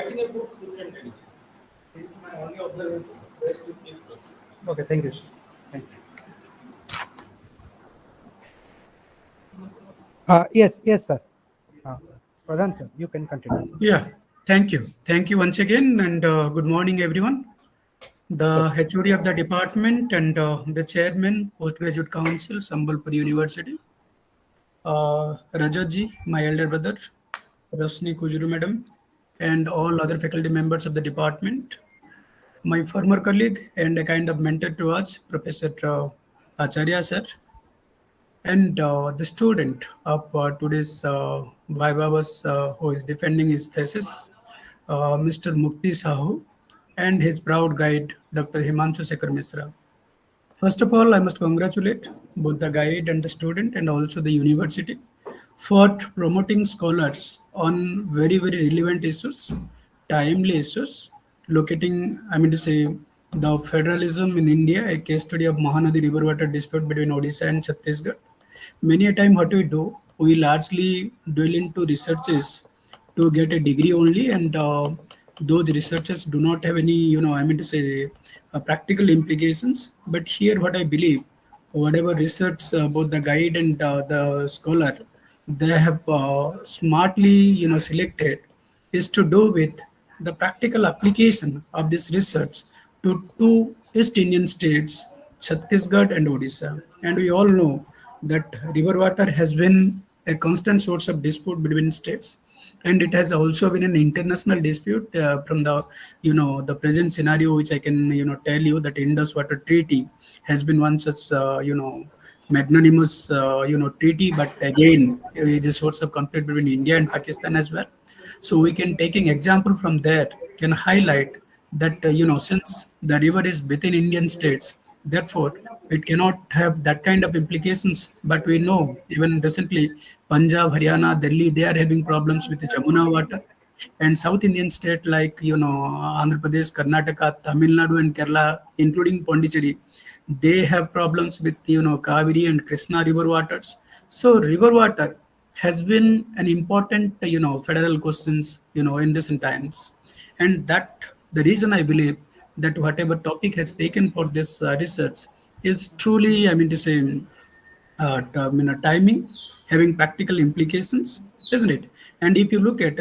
writing a book, you can read. This is my only observation. Rest you please proceed. Okay, thank you, sir. Thank you. Yes, sir. Pradhan, sir, you can continue. Yeah, thank you. Thank you once again, and good morning, everyone. The HOD of the department and the chairman, Postgraduate Council, Sambalpur University, Rajat my elder brother, Rosni Kujuru madam, and all other faculty members of the department, my former colleague and a kind of mentor to us, Professor Acharya sir, and the student of today's Viva was who is defending his thesis, Mr. Mukti Sahu, and his proud guide, Dr. Himanshu Sekhar Misra. First of all, I must congratulate both the guide and the student and also the university for promoting scholars on very, very relevant issues, timely issues, locating, I mean to say, the federalism in India, a case study of Mahanadi river water dispute between Odisha and Chhattisgarh. Many a time what we do, we largely dwell into researches to get a degree only, and those researchers do not have any, I mean to say, practical implications. But here, what I believe, whatever research both the guide and the scholar, they have smartly, selected is to do with the practical application of this research to two East Indian states, Chhattisgarh and Odisha. And we all know that river water has been a constant source of dispute between states, and it has also been an international dispute from the the present scenario, which I can tell you that Indus Water Treaty has been one such magnanimous treaty, but again it is a source of conflict between India and Pakistan as well. So we can, taking example from there, can highlight that since the river is within Indian states, therefore it cannot have that kind of implications. But we know even recently Punjab, Haryana, Delhi, they are having problems with the Jamuna water, and South Indian state like Andhra Pradesh, Karnataka, Tamil Nadu, and Kerala, including Pondicherry, they have problems with Kaveri and Krishna river waters. So river water has been an important federal questions in recent times, and that the reason I believe that whatever topic has taken for this research is truly, I mean to say, timing, having practical implications, isn't it? And if you look at,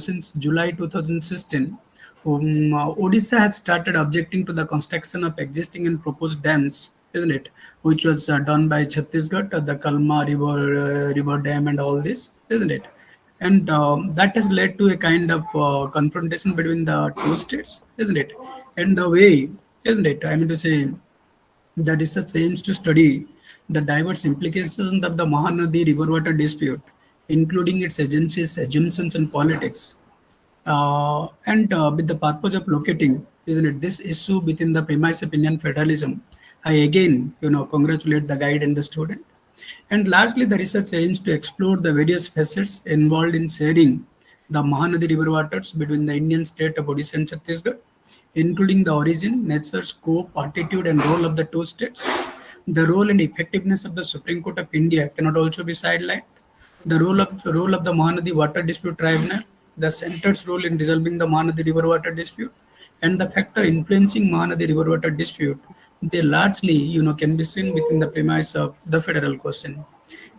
since July 2016, Odisha has started objecting to the construction of existing and proposed dams, isn't it? Which was done by Chhattisgarh, the Kalma River Dam and all this, isn't it? And that has led to a kind of confrontation between the two states, isn't it? And the way, isn't it? I mean to say, the research aims to study the diverse implications of the Mahanadi river water dispute, including its agencies, assumptions, and politics. And with the purpose of locating, isn't it, this issue within the premise of Indian federalism, I again, congratulate the guide and the student. And largely, the research aims to explore the various facets involved in sharing the Mahanadi river waters between the Indian state of Odisha and Chhattisgarh, including the origin, nature, scope, attitude, and role of the two states. The role and effectiveness of the Supreme Court of India cannot also be sidelined. The role of the Mahanadi Water Dispute Tribunal, the center's role in resolving the Mahanadi river water dispute, and the factor influencing Mahanadi river water dispute, they largely can be seen within the premise of the federal question.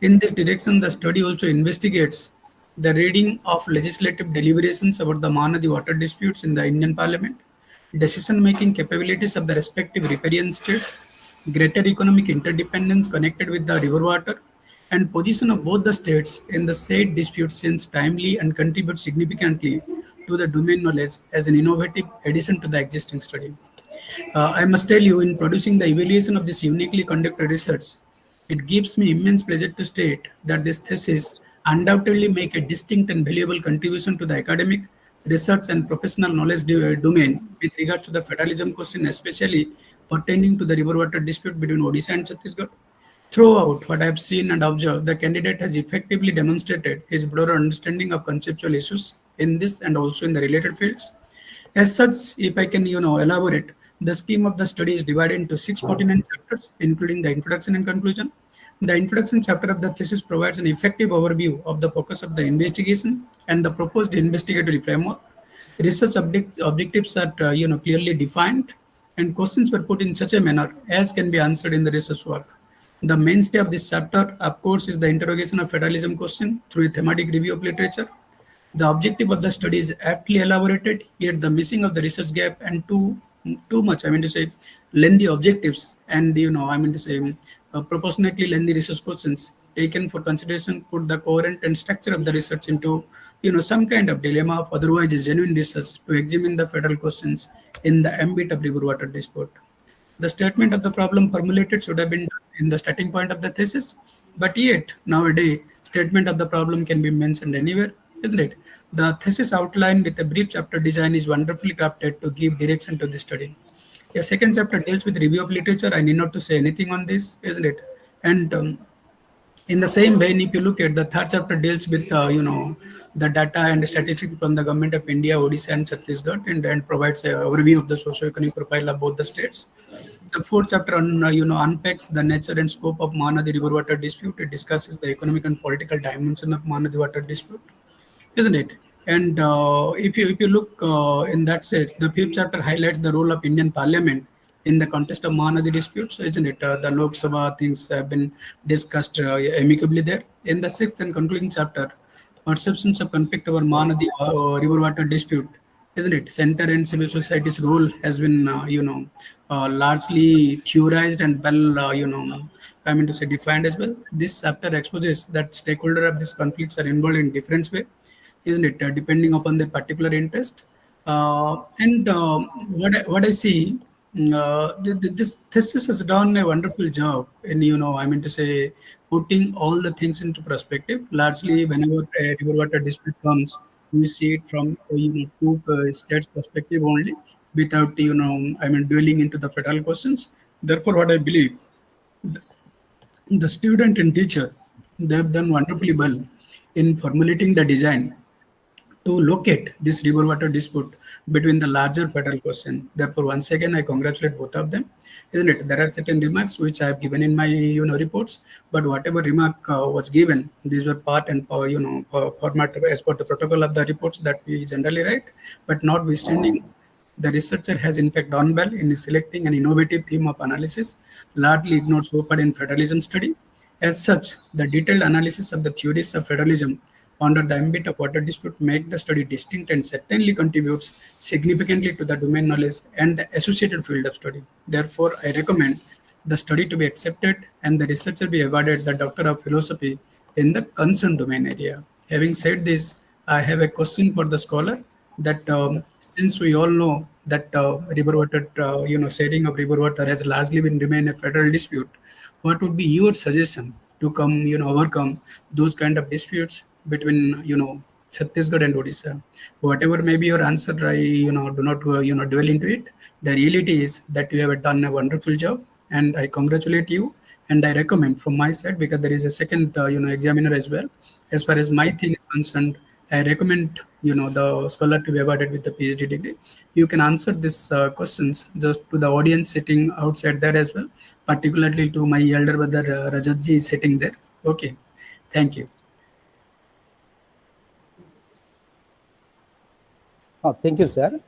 In this direction, the study also investigates the reading of legislative deliberations about the Mahanadi water disputes in the Indian Parliament, decision-making capabilities of the respective riparian states, greater economic interdependence connected with the river water, and position of both the states in the said dispute seems timely and contribute significantly to the domain knowledge as an innovative addition to the existing study. I must tell you, in producing the evaluation of this uniquely conducted research, it gives me immense pleasure to state that this thesis undoubtedly make a distinct and valuable contribution to the academic, research and professional knowledge domain with regard to the federalism question, especially pertaining to the river water dispute between Odisha and Chhattisgarh. Throughout what I have seen and observed, the candidate has effectively demonstrated his broader understanding of conceptual issues in this and also in the related fields. As such, if I can, elaborate, the scheme of the study is divided into 649 chapters, including the introduction and conclusion. The introduction chapter of the thesis provides an effective overview of the focus of the investigation and the proposed investigatory framework. Research objectives are clearly defined, and questions were put in such a manner as can be answered in the research work. The mainstay of this chapter, of course, is the interrogation of federalism question through a thematic review of literature. The objective of the study is aptly elaborated, yet the missing of the research gap and too much, I mean to say, lengthy objectives and I mean to say, proportionately lengthy research questions taken for consideration put the coherent and structure of the research into some kind of dilemma of otherwise a genuine research to examine the federal questions in the ambit of river water dispute. The statement of the problem formulated should have been done in the starting point of the thesis, but yet nowadays statement of the problem can be mentioned anywhere, isn't it? The thesis outline with a brief chapter design is wonderfully crafted to give direction to the study. A second chapter deals with review of literature. I need not to say anything on this, isn't it? And in the same vein, if you look at the third chapter deals with the data and statistics from the government of India, Odisha, and Chhattisgarh, and provides a overview of the socio-economic profile of both the states. The fourth chapter unpacks the nature and scope of Mahanadi river water dispute. It discusses the economic and political dimension of Mahanadi water dispute, isn't it? And if you look in that sense, the fifth chapter highlights the role of Indian Parliament in the context of Mahanadi disputes, isn't it? The Lok Sabha things have been discussed amicably there. In the sixth and concluding chapter, perceptions of conflict over Mahanadi river water dispute, isn't it? Center and civil society's role has been, largely theorized and well, I mean to say, defined as well. This chapter exposes that stakeholders of these conflicts are involved in different ways, isn't it? Depending upon their particular interest. And what I see, this thesis has done a wonderful job in, I mean to say, putting all the things into perspective. Largely, whenever a river water dispute comes, we see it from two states' perspective only, without I mean, dwelling into the federal questions. Therefore, what I believe, the student and teacher, they have done wonderfully well in formulating the design to locate this river water dispute between the larger federal question. Therefore, once again, I congratulate both of them. Isn't it? There are certain remarks which I have given in my reports, but whatever remark was given, these were part and format as per the protocol of the reports that we generally write. But notwithstanding, the researcher has in fact done well in selecting an innovative theme of analysis, largely ignored so far in federalism study. As such, the detailed analysis of the theories of federalism under the ambit of water dispute make the study distinct and certainly contributes significantly to the domain knowledge and the associated field of study. Therefore, I recommend the study to be accepted and the researcher be awarded the Doctor of Philosophy in the concerned domain area. Having said this, I have a question for the scholar that since we all know that river water, sharing of river water has largely been remain a federal dispute, what would be your suggestion to come, overcome those kind of disputes between, Chhattisgarh and Odisha? Whatever may be your answer, I, do not, dwell into it. The reality is that you have done a wonderful job, and I congratulate you. And I recommend from my side, because there is a second, examiner as well. As far as my thing is concerned, I recommend, the scholar to be awarded with the PhD degree. You can answer these questions just to the audience sitting outside there as well, particularly to my elder brother Rajatji is sitting there. Okay, thank you. Thank you, sir.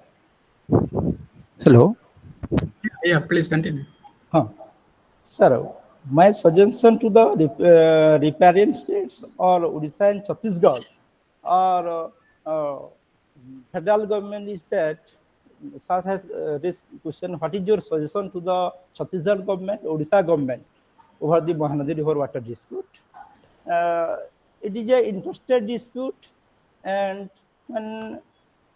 Hello. Yeah, please continue. Sir, my suggestion to the riparian states or Odisha and Chhattisgarh or federal government is that sir has this question: what is your suggestion to the Chhattisgarh government, Odisha government over the Mahanadi River water dispute? It is an interested dispute, and when,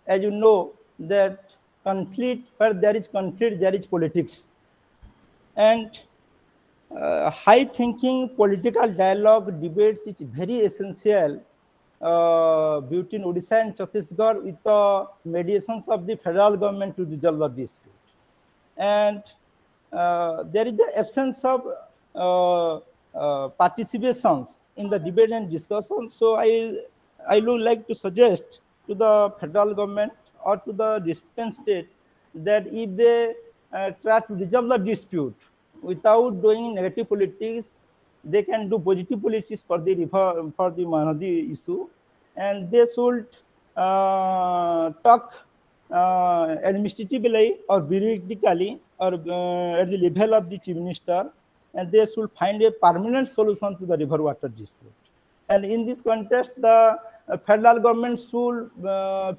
as you know, that conflict, where there is conflict, there is politics, and high thinking political dialogue debates is very essential between Odisha and Chhattisgarh with the mediations of the federal government to resolve the dispute. And there is the absence of participations in the debate and discussion. So I would like to suggest to the federal government or to the disputant state that if they try to resolve the dispute without doing negative politics, they can do positive politics for the river, for the Mahanadi issue, and they should talk administratively or bureaucratically or at the level of the chief minister, and they should find a permanent solution to the river water dispute. And in this context, the federal government should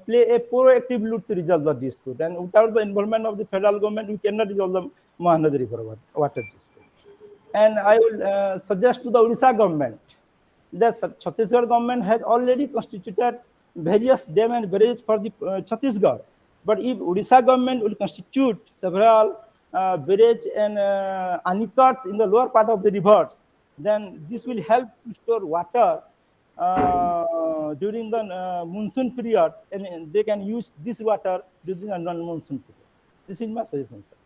play a proactive role to resolve the dispute. And without the involvement of the federal government, we cannot resolve the Mahanadi River water dispute. And I will suggest to the Odisha government that Chhattisgarh government has already constituted various dam and barrages for the Chhattisgarh. But if Odisha government will constitute several barrage and anechots in the lower part of the rivers, then this will help to store water during the monsoon period, and they can use this water during the non-monsoon period. This is my suggestion, sir.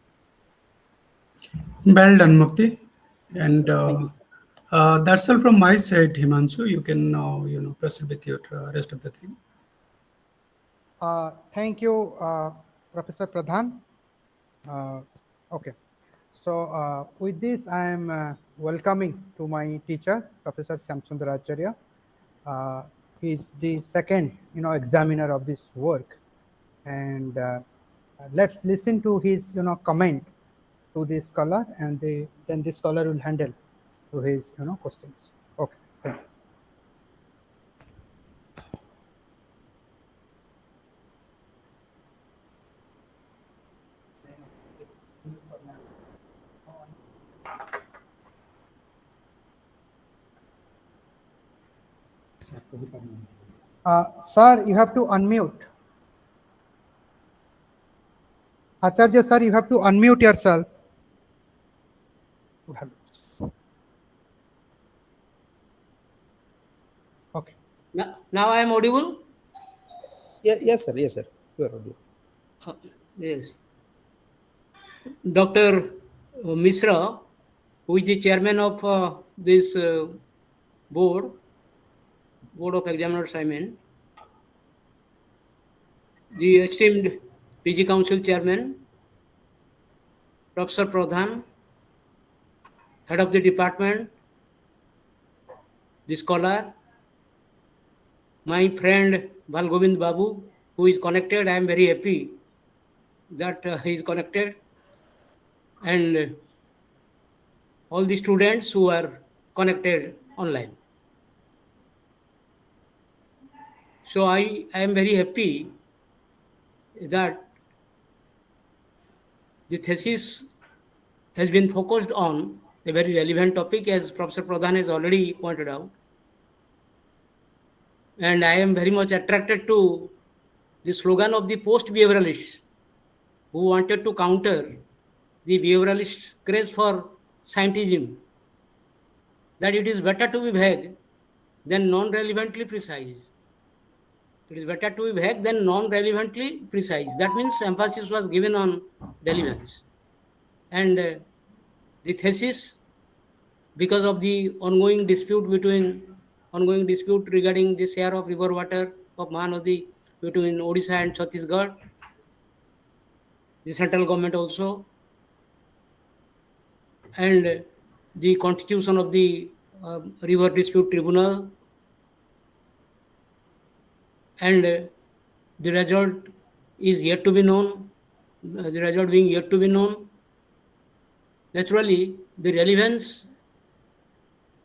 Well done, Mukti. And Thank you. that's all from my side, Himanshu. You can now, proceed with your rest of the thing. Thank you, Professor Pradhan. Okay. So with this, I am welcoming to my teacher, Professor Shamsundaracharya. He is the second, examiner of this work, and let's listen to his, comment to the scholar, and then the scholar will handle to his, questions. Okay. Thank you. Sir, you have to unmute. Acharya sir, you have to unmute yourself. Okay. Now I am audible? Yes, sir. Yes, sir. You are audible. Yes. Dr. Misra, who is the chairman of this board of examiners, I mean, the esteemed PG Council chairman, Professor Pradhan, head of the department, the scholar, my friend Balgovind Babu, who is connected. I am very happy that he is connected, and all the students who are connected online. So I am very happy that the thesis has been focused on a very relevant topic, as Professor Pradhan has already pointed out. And I am very much attracted to the slogan of the post-behavioralists who wanted to counter the behavioralist craze for scientism, that it is better to be vague than non-relevantly precise. It is better to be vague than non-relevantly precise. That means emphasis was given on relevance. And the thesis, because of the ongoing dispute regarding the share of river water of Mahanadi between Odisha and Chhattisgarh, the central government also, and the constitution of the river dispute tribunal, and the result is yet to be known, the result being yet to be known. Naturally, the relevance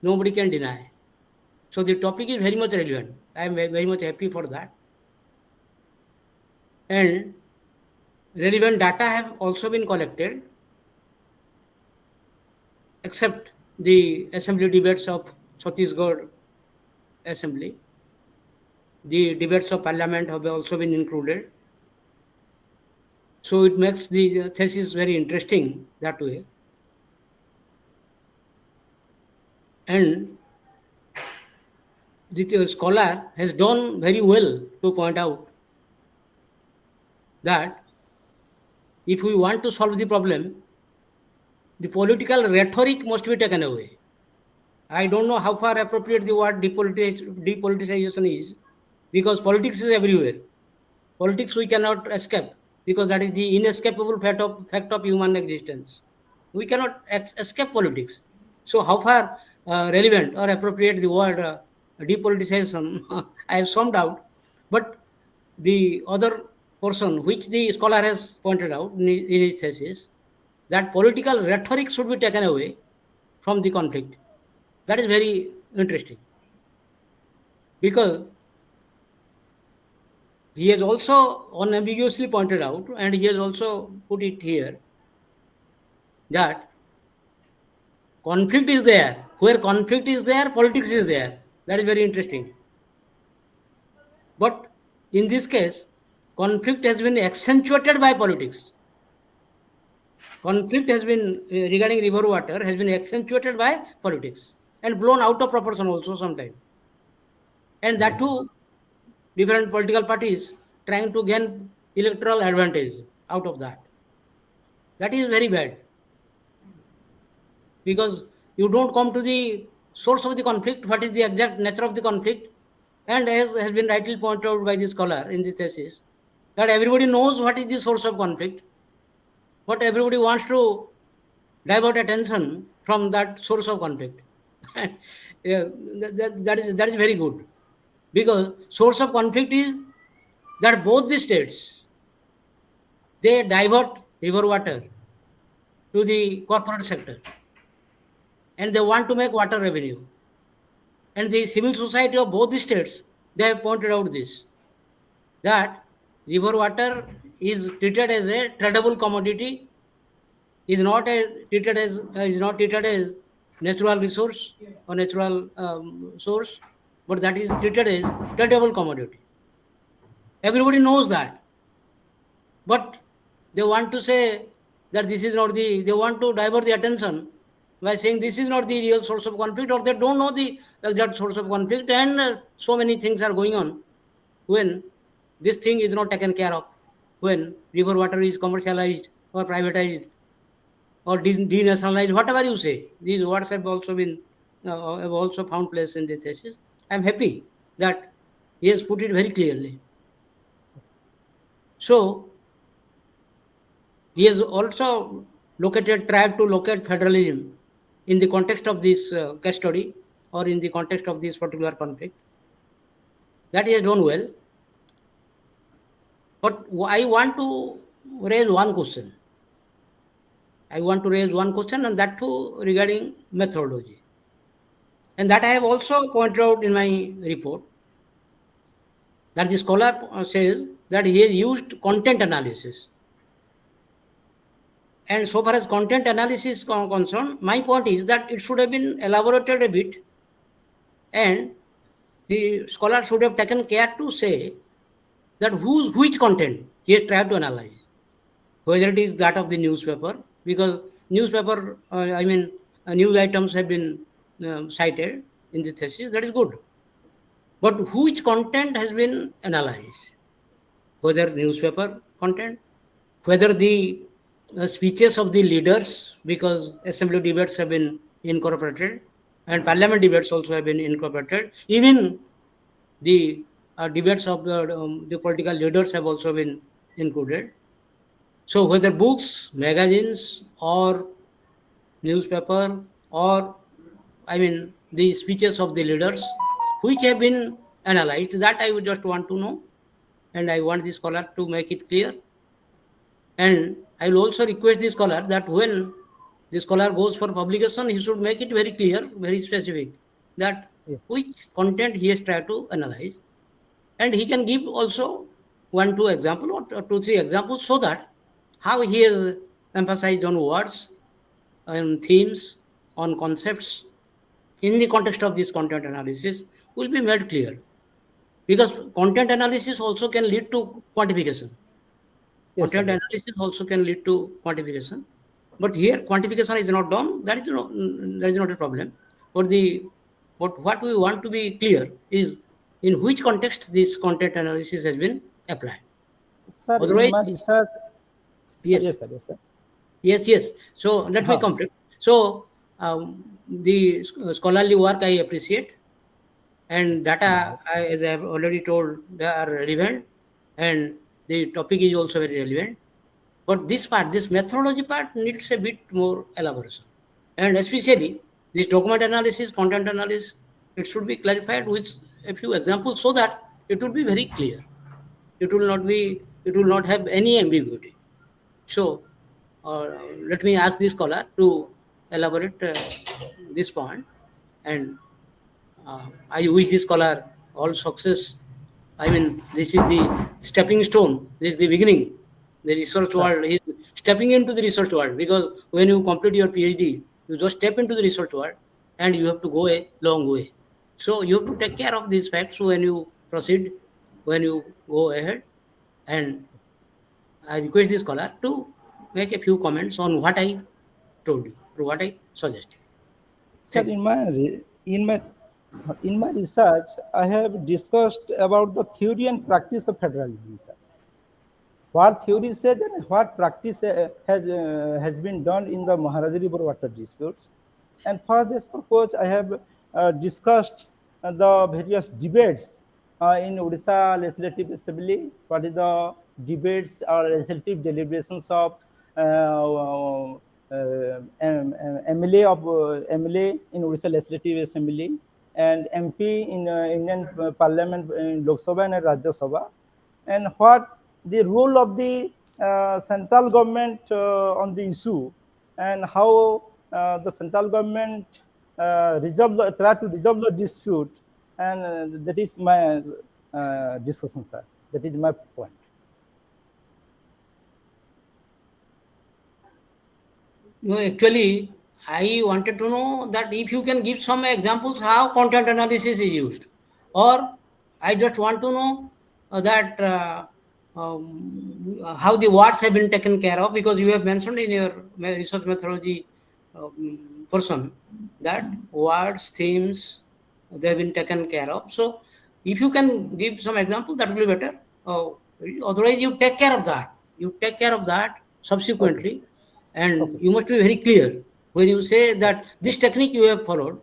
nobody can deny. So the topic is very much relevant. I am very much happy for that. And relevant data have also been collected, except the assembly debates of Chhattisgarh assembly. The debates of parliament have also been included. So it makes the thesis very interesting that way. And the scholar has done very well to point out that if we want to solve the problem, the political rhetoric must be taken away. I don't know how far appropriate the word depoliticization is, because politics is everywhere. Politics we cannot escape, because that is the inescapable fact of human existence. We cannot escape politics. So how far relevant or appropriate the word depoliticization, I have some doubt. But the other portion which the scholar has pointed out in his thesis, that political rhetoric should be taken away from the conflict. That is very interesting, because he has also unambiguously pointed out, and he has also put it here, that conflict is there. Where conflict is there, politics is there. That is very interesting. But in this case, conflict has been accentuated by politics. Conflict has been, regarding river water, has been accentuated by politics and blown out of proportion also sometimes. And that too, different political parties trying to gain electoral advantage out of that. That is very bad, because you don't come to the source of the conflict, what is the exact nature of the conflict. And as has been rightly pointed out by the scholar in the thesis, that everybody knows what is the source of conflict, but everybody wants to divert attention from that source of conflict. Yeah, that is very good, because source of conflict is that both the states, they divert river water to the corporate sector, and they want to make water revenue. And the civil society of both the states, they have pointed out this, that river water is treated as a tradable commodity, is not treated as natural resource or natural source, but that is treated as tradable commodity. Everybody knows that, but they want to say that this is not the, they want to divert the attention by saying this is not the real source of conflict, or they don't know the exact source of conflict, and so many things are going on when this thing is not taken care of, when river water is commercialized or privatized or denationalized, whatever you say. These words have also been have also found place in the thesis. I am happy that he has put it very clearly. So he has also tried to locate federalism in the context of this case study, or in the context of this particular conflict. That he has done well. But I want to raise one question. And that too regarding methodology. And that I have also pointed out in my report, that the scholar says that he has used content analysis. And so far as content analysis is concerned, my point is that it should have been elaborated a bit, and the scholar should have taken care to say that which content he has tried to analyze, whether it is that of the newspaper, because newspaper, news items have been cited in the thesis, that is good. But which content has been analyzed? Whether newspaper content, whether the speeches of the leaders, because assembly debates have been incorporated and parliament debates also have been incorporated. Even the debates of the political leaders have also been included. So whether books, magazines, or newspaper, or the speeches of the leaders, which have been analyzed, that I would just want to know, and I want the scholar to make it clear. And I will also request the scholar that when the scholar goes for publication, he should make it very clear, very specific, that which content he has tried to analyze. And he can give also 1-2 examples or 2-3 examples, so that how he has emphasized on words, on themes, on concepts in the context of this content analysis will be made clear. Because content analysis also can lead to quantification. Content analysis also can lead to quantification. But here quantification is not done, that is not a problem. But what we want to be clear is in which context this content analysis has been applied. Sir, otherwise, in my research, yes. Yes. So let me complete. So the scholarly work I appreciate, and data, as I have already told, they are relevant, and the topic is also very relevant. But this methodology part needs a bit more elaboration. And especially this document analysis, content analysis, it should be clarified with a few examples, so that it will be very clear. It will not be it will not have any ambiguity. So, let me ask the scholar to elaborate this point, and I wish the scholar all success. I mean, this is the stepping stone. This is the beginning. The research world is stepping into the research world, because when you complete your PhD, you just step into the research world and you have to go a long way. So you have to take care of these facts when you proceed, when you go ahead. And I request the scholar to make a few comments on what I told you, or what I suggested. Sir, Thank you. in my research, I have discussed about the theory and practice of federalism, sir. What theory says and what practice has been done in the Maharajah River water disputes. And for this purpose, I have discussed the various debates in Odisha Legislative Assembly. What is the debates or legislative deliberations of MLA MLA in Odisha Legislative Assembly and MP in Indian Parliament in Lok Sabha and Rajya Sabha, and what the role of the central government on the issue, and how the central government try to resolve the dispute, and that is my discussion, sir. That is my point. No, actually, I wanted to know that if you can give some examples how content analysis is used, or I just want to know that how the words have been taken care of, because you have mentioned in your research methodology portion that words, themes, they have been taken care of. So, if you can give some examples, that will be better. Otherwise, you take care of that. You take care of that subsequently. And Okay. you must be very clear when you say that this technique you have followed,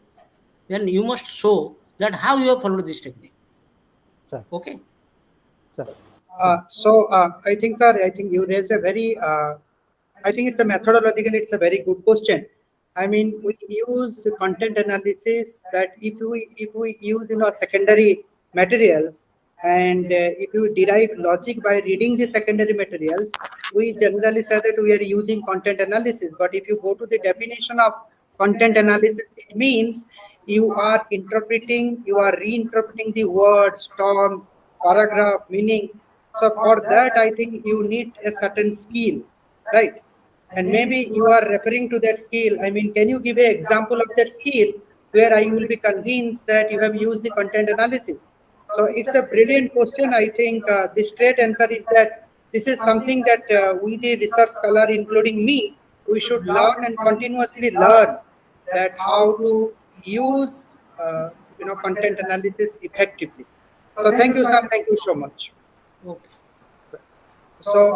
then you must show that how you have followed this technique. Sir. Okay. Sir. I think, sir, I think you raised a very, I think it's a methodological, it's a very good question. I mean, we use content analysis that if we use secondary materials, and if you derive logic by reading the secondary materials, we generally say that we are using content analysis. But if you go to the definition of content analysis, it means you are interpreting, you are reinterpreting the words, terms, paragraph, meaning. So for that, I think you need a certain skill, right? And maybe you are referring to that skill. I mean, can you give an example of that skill where I will be convinced that you have used the content analysis? So it's a brilliant question. I think the straight answer is that this is something that we, the research scholar, including me, we should learn and continuously learn that how to use content analysis effectively. So thank you, sir. Thank you so much. Okay. So